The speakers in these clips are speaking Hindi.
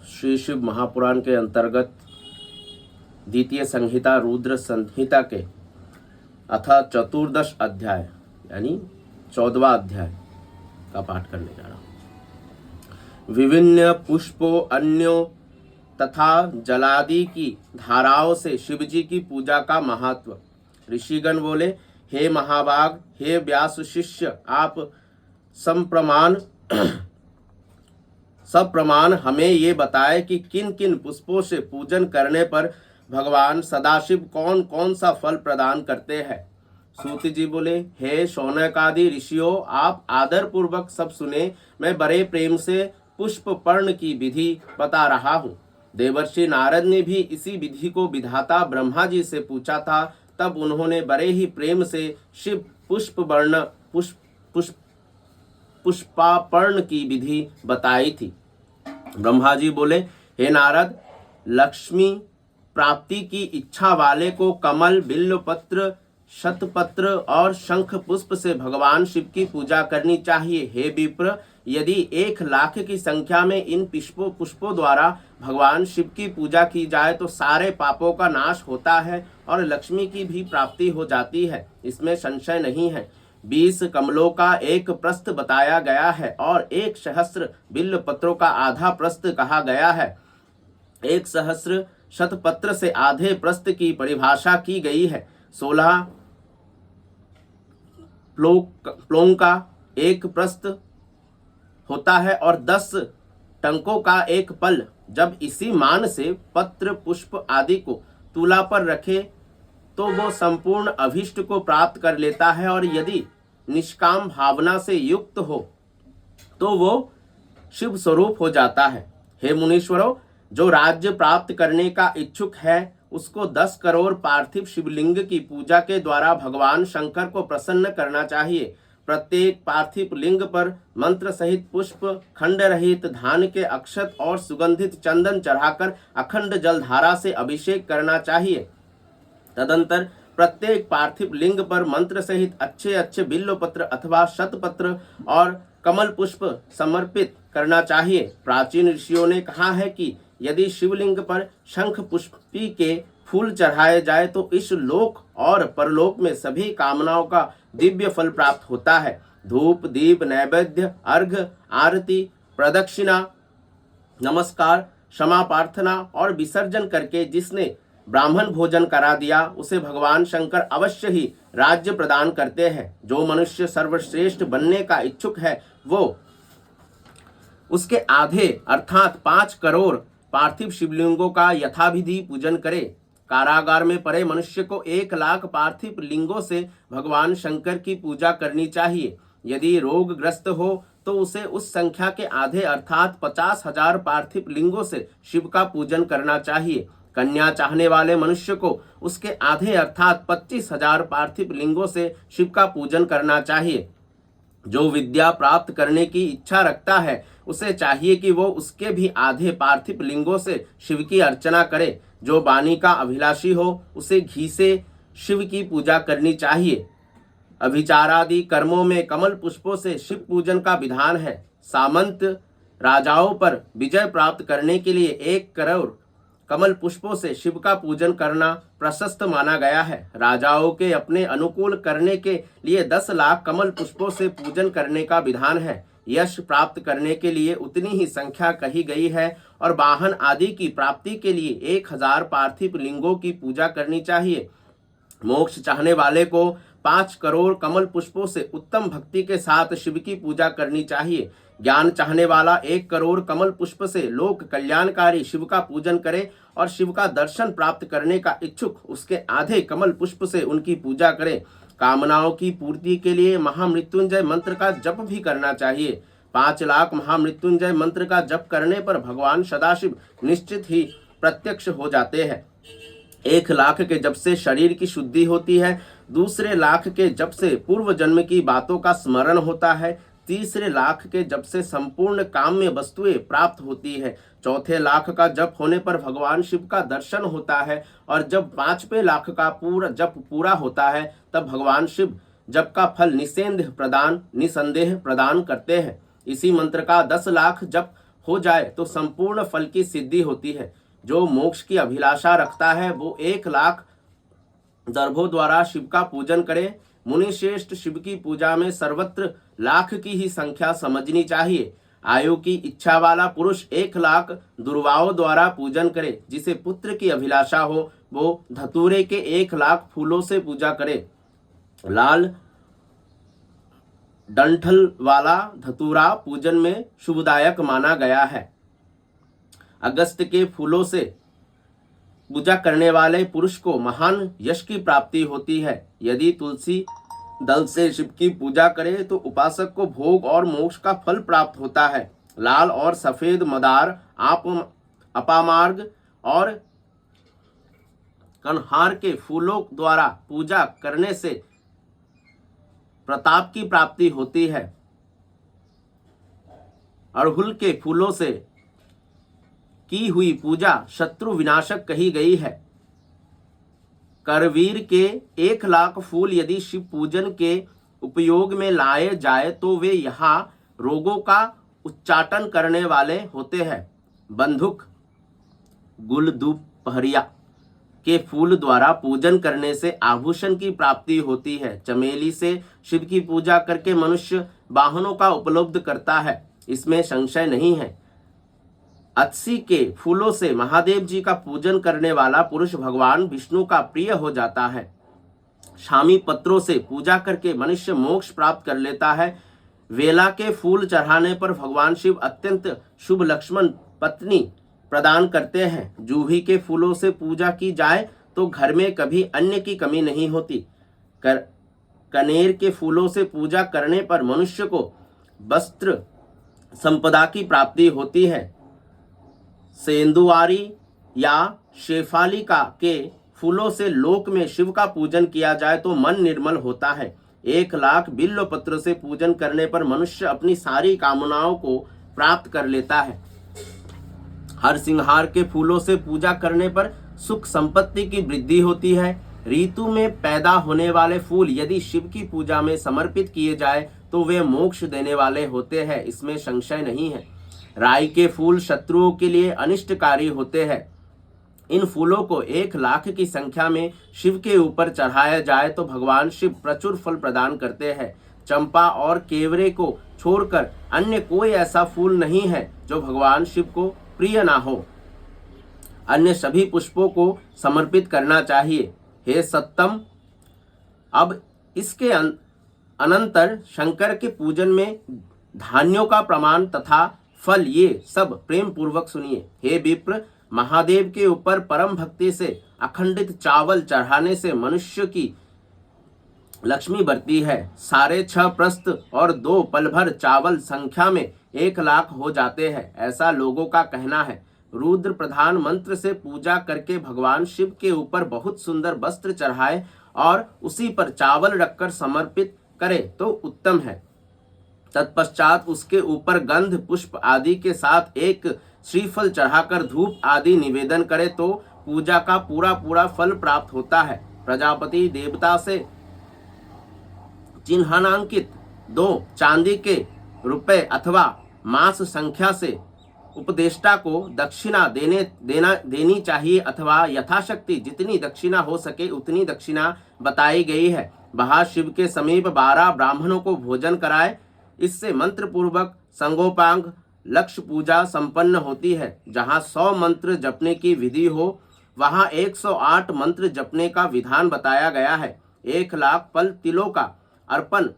श्री शिव महापुराण के अंतर्गत द्वितीय संहिता रुद्र संहिता के अथा चतुर्दश अध्याय यानी 14वां अध्याय का पाठ करने जा रहा हूं। विभिन्न पुष्पों अन्यों तथा जलादि की धाराओं से शिवजी की पूजा का महत्व। ऋषिगण बोले, हे महाभाग, हे व्यास शिष्य, आप सप्रमाण हमें ये बताए कि किन किन पुष्पों से पूजन करने पर भगवान सदाशिव कौन कौन सा फल प्रदान करते हैं। सूत जी बोले, हे शौनकादि ऋषियों, आप आदर पूर्वक सब सुने। मैं बड़े प्रेम से पुष्प पर्ण की विधि बता रहा हूँ। देवर्षि नारद ने भी इसी विधि को विधाता ब्रह्मा जी से पूछा था। तब उन्होंने बड़े ही प्रेम से शिव पुष्पापर्ण की विधि बताई थी। ब्रह्मा जी बोले, हे नारद, लक्ष्मी प्राप्ति की इच्छा वाले को कमल, बिल्व पत्र, शतपत्र और शंख पुष्प से भगवान शिव की पूजा करनी चाहिए। हे विप्र, यदि 1,00,000 की संख्या में इन पुष्पों द्वारा भगवान शिव की पूजा की जाए तो सारे पापों का नाश होता है और लक्ष्मी की भी प्राप्ति हो जाती है, इसमें संशय नहीं है। 20 कमलों का एक प्रस्थ बताया गया है और 1 सहस्र बिल्व पत्रों का आधा प्रस्थ कहा गया है। 1 सहस्र शतपत्र से आधे प्रस्थ की परिभाषा की गई है। 16 प्लों का एक प्रस्थ होता है और 10 टंकों का एक पल। जब इसी मान से पत्र, पुष्प आदि को तुला पर रखे तो वो संपूर्ण अभिष्ट को प्राप्त कर लेता है, और यदि निष्काम भावना से युक्त हो तो वो शिव स्वरूप हो जाता है। हे मुनीश्वरों, जो राज्य प्राप्त करने का इच्छुक है उसको 10 करोड़ पार्थिव शिवलिंग की पूजा के द्वारा भगवान शंकर को प्रसन्न करना चाहिए। प्रत्येक पार्थिव लिंग पर मंत्र सहित पुष्प, खंड रहित धान के अक्षत और सुगंधित चंदन चढ़ाकर अखंड जलधारा से अभिषेक करना चाहिए। तदंतर प्रत्येक पार्थिव लिंग पर मंत्र सहित अच्छे अच्छे बिल्व पत्र अथवा शतपत्र और कमल पुष्प समर्पित करना चाहिए। प्राचीन ऋषियों ने कहा है कि यदि शिवलिंग पर शंख पुष्पी के फूल चढ़ाए जाए तो इस लोक और परलोक में सभी कामनाओं का दिव्य फल प्राप्त होता है। धूप, दीप, नैवेद्य, अर्घ, आरती, प्रदक्षिणा, नमस्कार, क्षमा प्रार्थना और विसर्जन करके जिसने ब्राह्मण भोजन करा दिया उसे भगवान शंकर अवश्य ही राज्य प्रदान करते हैं। जो मनुष्य सर्वश्रेष्ठ बनने का इच्छुक है वो उसके आधे अर्थात 5 करोड़ पार्थिव शिवलिंगों का यथाविधि पूजन करे। कारागार में पड़े मनुष्य को 1,00,000 पार्थिव लिंगों से भगवान शंकर की पूजा करनी चाहिए। यदि रोगग्रस्त हो तो उसे उस संख्या के आधे अर्थात 50,000 पार्थिव लिंगों से शिव का पूजन करना चाहिए। कन्या चाहने वाले मनुष्य को उसके आधे अर्थात 25,000 पार्थिव लिंगों से शिव का पूजन करना चाहिए। जो विद्या प्राप्त करने की इच्छा रखता है उसे चाहिए कि वो उसके भी आधे पार्थिव लिंगों से शिव की अर्चना करे। जो वाणी का अभिलाषी हो उसे घी से शिव की पूजा करनी चाहिए। अभिचारादि कर्मों में कमल पुष्पों से शिव पूजन का विधान है। सामंत राजाओं पर विजय प्राप्त करने के लिए 1 करोड़ कमल पुष्पों से शिव का पूजन करना प्रशस्त माना गया है। राजाओं के अपने अनुकूल करने के लिए 10 लाख कमल पुष्पों से पूजन करने का विधान है। यश प्राप्त करने के लिए उतनी ही संख्या कही गई है और वाहन आदि की प्राप्ति के लिए 1,000 पार्थिव लिंगों की पूजा करनी चाहिए। मोक्ष चाहने वाले को 5 करोड़ कमल पुष्पों से उत्तम भक्ति के साथ शिव की पूजा करनी चाहिए। ज्ञान चाहने वाला 1 करोड़ कमल पुष्प से लोक कल्याणकारी शिव का पूजन करे और शिव का दर्शन प्राप्त करने का इच्छुक उसके आधे कमल पुष्प से उनकी पूजा करे। कामनाओं की पूर्ति के लिए महामृत्युंजय मंत्र का जप भी करना चाहिए। 5 लाख महामृत्युंजय मंत्र का जप करने पर भगवान सदाशिव निश्चित ही प्रत्यक्ष हो जाते हैं। 1,00,000 के जप से शरीर की शुद्धि होती है। दूसरे लाख के जप से पूर्व जन्म की बातों का स्मरण होता है। तीसरे लाख के जप से संपूर्ण काम्य वस्तुएं प्राप्त होती है। चौथे लाख का जप होने पर भगवान शिव का दर्शन होता है और जब 5वें लाख का पूरा जप पूरा होता है तब भगवान शिव जप का फल निसंदेह प्रदान करते हैं। इसी मंत्र का 10 लाख जप हो जाए तो संपूर्ण फल की सिद्धि होती है। जो मोक्ष की अभिलाषा रखता है वो 1 लाख दर्भों द्वारा शिव का पूजन करे। मुनि श्रेष्ठ शिव की पूजा में सर्वत्र लाख की ही संख्या समझनी चाहिए। आयु की इच्छा वाला पुरुष 1 लाख दुर्वाओं द्वारा पूजन करे। जिसे पुत्र की अभिलाषा हो वो धतूरे के 1 लाख फूलों से पूजा करे। लाल डंठल वाला धतूरा पूजन में शुभदायक माना गया है। अगस्त के फूलों से पूजा करने वाले पुरुष को महान यश की प्राप्ति होती है। यदि तुलसी दल से शिव की पूजा करे तो उपासक को भोग और मोक्ष का फल प्राप्त होता है। लाल और सफेद मदार अपामार्ग और कनहार के फूलों द्वारा पूजा करने से प्रताप की प्राप्ति होती है। अड़हुल के फूलों से की हुई पूजा शत्रु विनाशक कही गई है। करवीर के 1 लाख फूल यदि शिव पूजन के उपयोग में लाए जाए तो वे यहाँ रोगों का उच्चाटन करने वाले होते हैं। बंदूक गुलदुपहरिया के फूल द्वारा पूजन करने से आभूषण की प्राप्ति होती है। चमेली से शिव की पूजा करके मनुष्य वाहनों का उपलब्ध करता है, इसमें संशय नहीं है। अत्सी के फूलों से महादेव जी का पूजन करने वाला पुरुष भगवान विष्णु का प्रिय हो जाता है। शामी पत्रों से पूजा करके मनुष्य मोक्ष प्राप्त कर लेता है। वेला के फूल चढ़ाने पर भगवान शिव अत्यंत शुभ लक्ष्मण पत्नी प्रदान करते हैं। जूही के फूलों से पूजा की जाए तो घर में कभी अन्न की कमी नहीं होती। कनेर के फूलों से पूजा करने पर मनुष्य को वस्त्र संपदा की प्राप्ति होती है। सेंदुआरी या शेफालिका के फूलों से लोक में शिव का पूजन किया जाए तो मन निर्मल होता है। 1 लाख बिल्व पत्र से पूजन करने पर मनुष्य अपनी सारी कामनाओं को प्राप्त कर लेता है। हर सिंहार के फूलों से पूजा करने पर सुख संपत्ति की वृद्धि होती है। ऋतु में पैदा होने वाले फूल यदि शिव की पूजा में समर्पित किए जाए तो वे मोक्ष देने वाले होते हैं, इसमें संशय नहीं है। राई के फूल शत्रुओं के लिए अनिष्टकारी होते हैं। इन फूलों को 1 लाख की संख्या में शिव के ऊपर चढ़ाया जाए तो भगवान शिव प्रचुर फल प्रदान करते हैं। चंपा और केवरे को छोड़कर अन्य कोई ऐसा फूल नहीं है जो भगवान शिव को प्रिय ना हो। अन्य सभी पुष्पों को समर्पित करना चाहिए। हे सत्तम, अब इसके अनंतर शंकर के पूजन में धान्यों का प्रमाण तथा फल ये सब प्रेम पूर्वक सुनिए। हे विप्र, महादेव के ऊपर परम भक्ति से अखंडित चावल चढ़ाने से मनुष्य की लक्ष्मी बढ़ती है। 6.5 प्रस्थ और 2 पल भर चावल संख्या में 1 लाख हो जाते हैं, ऐसा लोगों का कहना है। रुद्र प्रधान मंत्र से पूजा करके भगवान शिव के ऊपर बहुत सुंदर वस्त्र चढ़ाए और उसी पर चावल रखकर समर्पित करे तो उत्तम है। तत्पश्चात उसके ऊपर गंध पुष्प आदि के साथ एक श्रीफल चढ़ाकर धूप आदि निवेदन करे तो पूजा का पूरा फल प्राप्त होता है। प्रजापति देवता से चिन्हांकित 2 चांदी के रुपए अथवा मास संख्या से उपदेष्टा को दक्षिणा देनी चाहिए अथवा यथाशक्ति जितनी दक्षिणा हो सके उतनी दक्षिणा बताई गई है। वहां शिव के समीप 12 ब्राह्मणों को भोजन कराए। इससे मंत्र पूर्वक संगोपांग लक्ष्य पूजा संपन्न होती है। जहां 100 मंत्र जपने की विधि हो वहां 108 मंत्र जपने का विधान बताया गया है। 1 लाख पल तिलों का अर्पण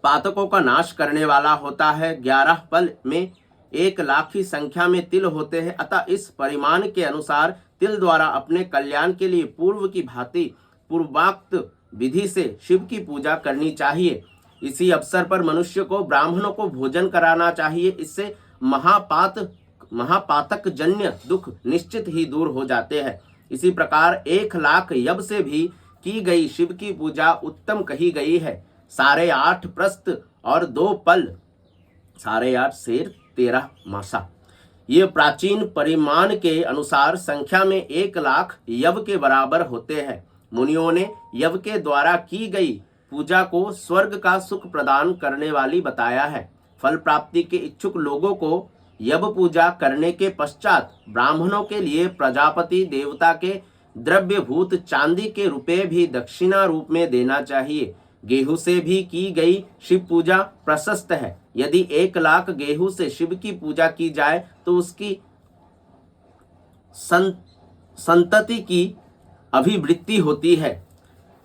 पातकों का नाश करने वाला होता है। 11 पल में 1 लाख की संख्या में तिल होते हैं, अतः इस परिमाण के अनुसार तिल द्वारा अपने कल्याण के लिए पूर्व की भांति पूर्वोक्त विधि से शिव की पूजा करनी चाहिए। इसी अवसर पर मनुष्य को ब्राह्मणों को भोजन कराना चाहिए। इससे महापातक जन्य दुख निश्चित ही दूर हो जाते हैं। इसी प्रकार 1 लाख यज्ञ से भी की गई शिव की पूजा उत्तम कही गई है। 8.5 प्रस्थ और 2 पल 8.5 सेर 13 मासा। ये प्राचीन परिमाण के अनुसार संख्या में 1 लाख यव के बराबर होते हैं। मुनियों ने यव के द्वारा की गई पूजा को स्वर्ग का सुख प्रदान करने वाली बताया है। फल प्राप्ति के इच्छुक लोगों को यव पूजा करने के पश्चात ब्राह्मणों के लिए प्रजापति देवता के द्रव्यभूत चांदी के रुपए भी दक्षिणा रूप में देना चाहिए। गेहूं से भी की गई शिव पूजा प्रशस्त है। यदि 1 लाख गेहूं से शिव की पूजा की जाए तो उसकी संतति की अभिवृद्धि होती है।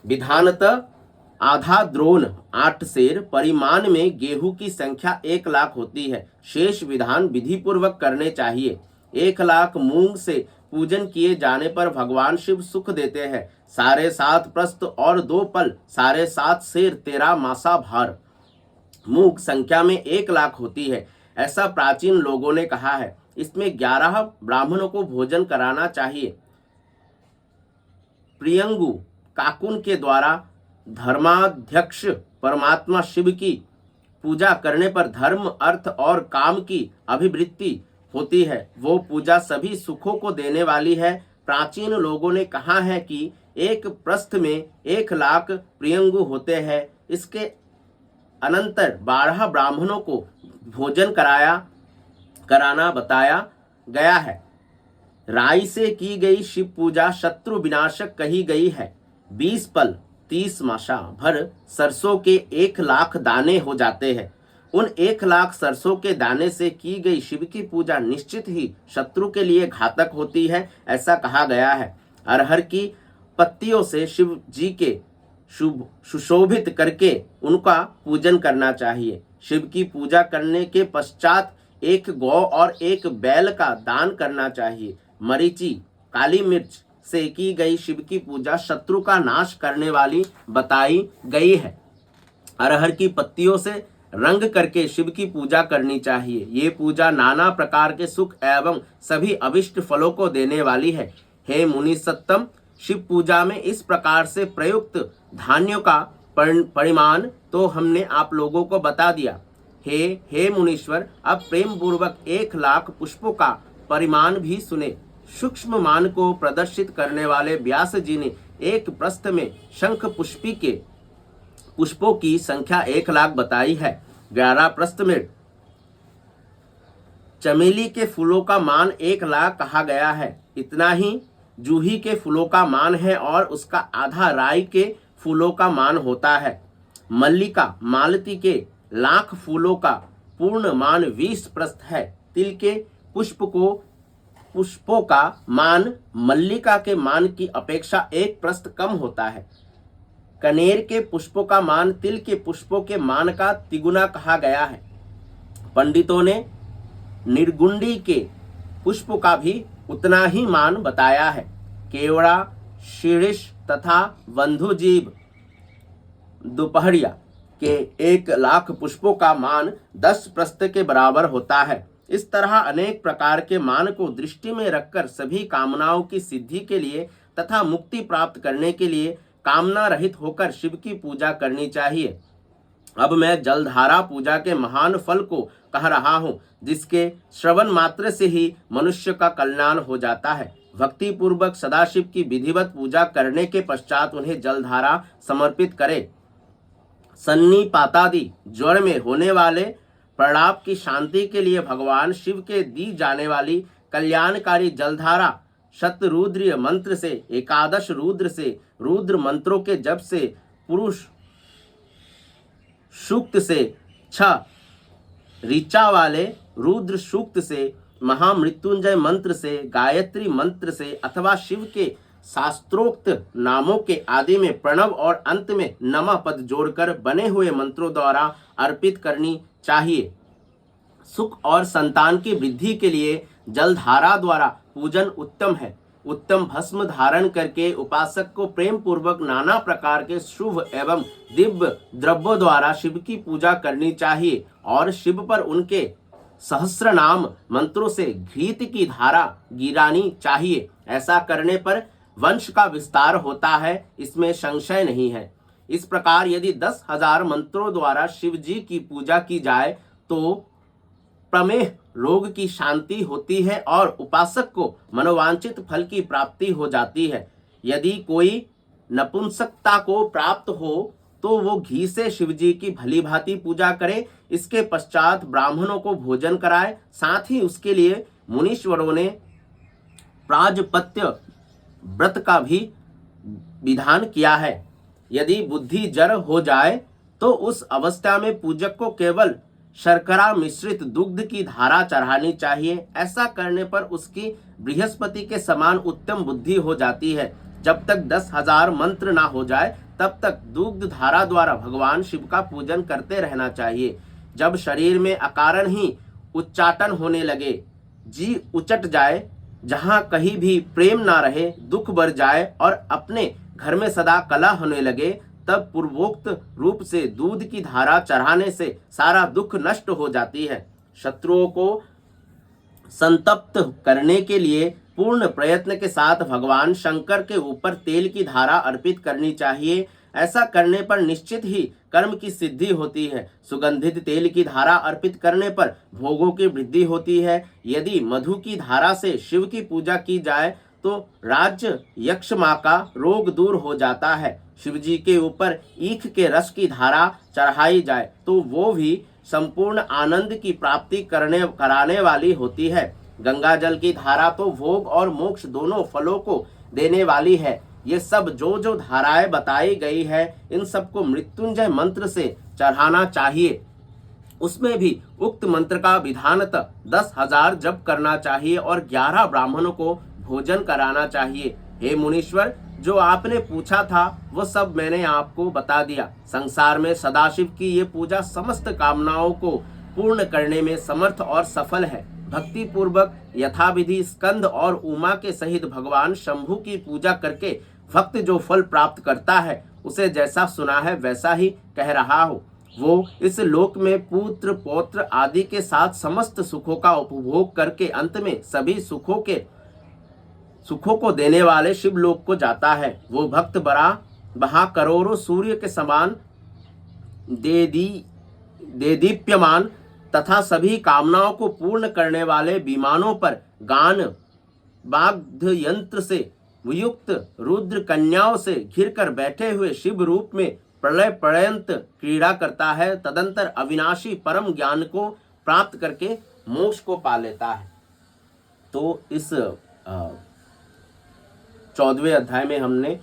विधानतः आधा द्रोण 8 सेर परिमाण में गेहूं की संख्या 1 लाख होती है। शेष विधान विधि पूर्वक करने चाहिए। 1 लाख मूंग से पूजन किए जाने पर भगवान शिव सुख देते हैं। 7.5 प्रस्थ और 2 पल 7.5 सेर 13 मासा भार मूंग संख्या में 1 लाख होती है, ऐसा प्राचीन लोगों ने कहा है। इसमें 11 ब्राह्मणों को भोजन कराना चाहिए। प्रियंगु काकुन के द्वारा धर्माध्यक्ष परमात्मा शिव की पूजा करने पर धर्म, अर्थ और काम की अभिवृद्धि होती है। वो पूजा सभी सुखों को देने वाली है। प्राचीन लोगों ने कहा है कि एक प्रस्थ में 1 लाख प्रियंगु होते हैं। इसके अनंतर 12 ब्राह्मणों को भोजन कराना बताया गया है। राई से की गई शिव पूजा शत्रु विनाशक कही गई है। 20 पल 30 मासा भर सरसों के 1 लाख दाने हो जाते हैं। उन 1 लाख सरसों के दाने से की गई शिव की पूजा निश्चित ही शत्रु के लिए घातक होती है, ऐसा कहा गया है। अरहर की पत्तियों से शिव जी के सुशोभित करके उनका पूजन करना चाहिए। शिव की पूजा करने के पश्चात 1 गौ और 1 बैल का दान करना चाहिए। मरीचि, काली मिर्च से की गई शिव की पूजा शत्रु का नाश करने वाली बताई गई है। अरहर की पत्तियों से रंग करके शिव की पूजा करनी चाहिए। ये पूजा नाना प्रकार के सुख एवं सभी अभिष्ट फलों को देने वाली है। हे मुनि सत्तम, शिव पूजा में इस प्रकार से प्रयुक्त धान्यों का परिमाण तो हमने आप लोगों को बता दिया। हे मुनीश्वर, अब प्रेम पूर्वक 1 लाख पुष्पों का परिमाण भी सुने। सूक्ष्म मान को प्रदर्शित करने वाले व्यास जी ने एक प्रस्थ में शंख पुष्पी के पुष्पों की संख्या 1 लाख बताई है। 11 प्रस्थ में चमेली के फूलों का मान 1 लाख कहा गया है। इतना ही जूही के फूलों का मान है और उसका आधा राई के फूलों का मान होता है। मल्लिका मालती के लाख फूलों का पूर्ण मान 20 प्रस्थ है। तिल के पुष्पों का मान मल्लिका के मान की अपेक्षा 1 प्रस्थ कम होता है। कनेर के पुष्पों का मान तिल के पुष्पों के मान का तिगुना कहा गया है। पंडितों ने निर्गुंडी के पुष्प का भी उतना ही मान बताया है। केवड़ा, शीर्ष तथा बंधुजीव दोपहरिया के 1 लाख पुष्पों का मान 10 प्रस्थ के बराबर होता है। इस तरह अनेक प्रकार के मान को दृष्टि में रखकर सभी कामनाओं की सिद्धि के लिए तथा मुक्ति प्राप्त करने के लिए कामना रहित होकर शिव की पूजा करनी चाहिए। अब मैं जलधारा पूजा के महान फल को कह रहा हूँ, जिसके श्रवण मात्र से ही मनुष्य का कल्याण हो जाता है। भक्ति पूर्वक सदाशिव की विधिवत पूजा करने के पश्चात उन्हें जलधारा समर्पित करें। सन्निपातादि ज्वर में होने वाले प्रलाप की शांति के लिए भगवान शिव के दी जाने वाली कल्याणकारी जलधारा शतरुद्रीय मंत्र से 11 रुद्र से रुद्र मंत्रों के जप से पुरुष सूक्त से 6 ऋचा वाले रुद्र सूक्त से महामृत्युंजय मंत्र से गायत्री मंत्र से अथवा शिव के शास्त्रोक्त नामों के आदि में प्रणव और अंत में नमः पद जोड़कर बने हुए मंत्रों द्वारा अर्पित करनी चाहिए। सुख और संतान की वृद्धि के लिए जलधारा द्वारा पूजन उत्तम है। उत्तम भस्म धारण करके उपासक को प्रेम पूर्वक नाना प्रकार के शुभ एवं दिव्य द्रव्यों द्वारा शिव की पूजा करनी चाहिए और शिव पर उनके सहस्र नाम मंत्रों से घृत की धारा गिरानी चाहिए। ऐसा करने पर वंश का विस्तार होता है, इसमें संशय नहीं है। इस प्रकार यदि 10,000 मंत्रों द्वारा शिव जी की पूजा की जाए तो प्रमेह रोग की शांति होती है और उपासक को मनोवांछित फल की प्राप्ति हो जाती है। यदि कोई नपुंसकता को प्राप्त हो तो वो घी से शिवजी की भली भांति पूजा करे, इसके पश्चात ब्राह्मणों को भोजन कराए। साथ ही उसके लिए मुनीश्वरों ने प्राजपत्य व्रत का भी विधान किया है। यदि बुद्धि जड़ हो जाए तो उस अवस्था में पूजक को केवल शर्करा मिश्रित दुग्ध की धारा चढ़ानी चाहिए। ऐसा करने पर उसकी बृहस्पति के समान उत्तम बुद्धि हो जाती है। जब तक 10,000 मंत्र ना हो जाए तब तक दुग्ध धारा द्वारा भगवान शिव का पूजन करते रहना चाहिए। जब शरीर में अकारण ही उच्चाटन होने लगे, जी उचट जाए, जहां कहीं भी प्रेम ना रहे, दुख बढ़ जाए और अपने घर में सदा कलह होने लगे, तब पूर्वोक्त रूप से दूध की धारा चढ़ाने से सारा दुख नष्ट हो जाती है। शत्रुओं को संतप्त करने के लिए पूर्ण प्रयत्न के साथ भगवान शंकर के ऊपर तेल की धारा अर्पित करनी चाहिए। ऐसा करने पर निश्चित ही कर्म की सिद्धि होती है। सुगंधित तेल की धारा अर्पित करने पर भोगों की वृद्धि होती है। यदि मधु की धारा से शिव की पूजा की जाए तो राज्य यक्षमा का रोग दूर हो जाता है। शिव जी के ऊपर ईख के रस की धारा चढ़ाई जाए तो वो भी संपूर्ण आनंद की प्राप्ति कराने वाली होती है। गंगा जल की धारा तो भोग और मोक्ष दोनों फलों को देने वाली है। ये सब जो धाराएं बताई गई है, इन सबको मृत्युंजय मंत्र से चढ़ाना चाहिए। उसमें भी उक्त मंत्र का विधानतः 10,000 जप करना चाहिए और 11 ब्राह्मणों को भोजन कराना चाहिए। हे मुनीश्वर, जो आपने पूछा था वो सब मैंने आपको बता दिया। संसार में सदाशिव की ये पूजा समस्त कामनाओं को पूर्ण करने में समर्थ और सफल है। भक्ति पूर्वक यथाविधि स्कंद और उमा के सहित भगवान शंभु की पूजा करके भक्त जो फल प्राप्त करता है, उसे जैसा सुना है वैसा ही कह रहा हूँ। वो इस लोक में पुत्र पौत्र आदि के साथ समस्त सुखों का उपभोग करके अंत में सभी सुखों को देने वाले शिव लोक को जाता है। वो भक्त वहां करोड़ों सूर्य के समान देदीप्यमान तथा सभी कामनाओं को पूर्ण करने वाले विमानों पर गान वाद्य यंत्र से युक्त रुद्र कन्याओं से घिरकर बैठे हुए शिव रूप में प्रलय पर्यंत क्रीड़ा करता है। तदंतर अविनाशी परम ज्ञान को प्राप्त करके मोक्ष को पा लेता है। तो इस 14वें अध्याय में हमने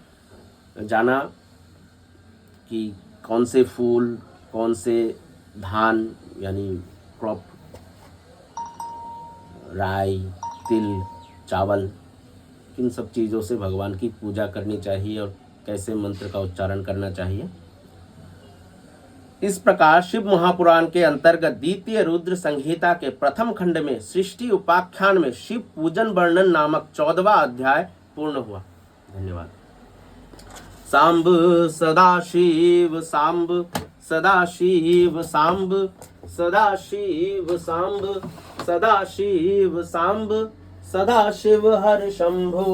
जाना कि कौन से फूल, कौन से धान यानी क्रॉप, राई, तिल, चावल, किन सब चीज़ों से भगवान की पूजा करनी चाहिए और कैसे मंत्र का उच्चारण करना चाहिए। इस प्रकार शिव महापुराण के अंतर्गत द्वितीय रुद्र संहिता के प्रथम खंड में सृष्टि उपाख्यान में शिव पूजन वर्णन नामक 14वां अध्याय पूर्ण हुआ। धन्यवाद। सांब सदाशिव सांब सदाशिव सांब सदाशिव सांब सदाशिव सांब सदाशिव हर शंभु।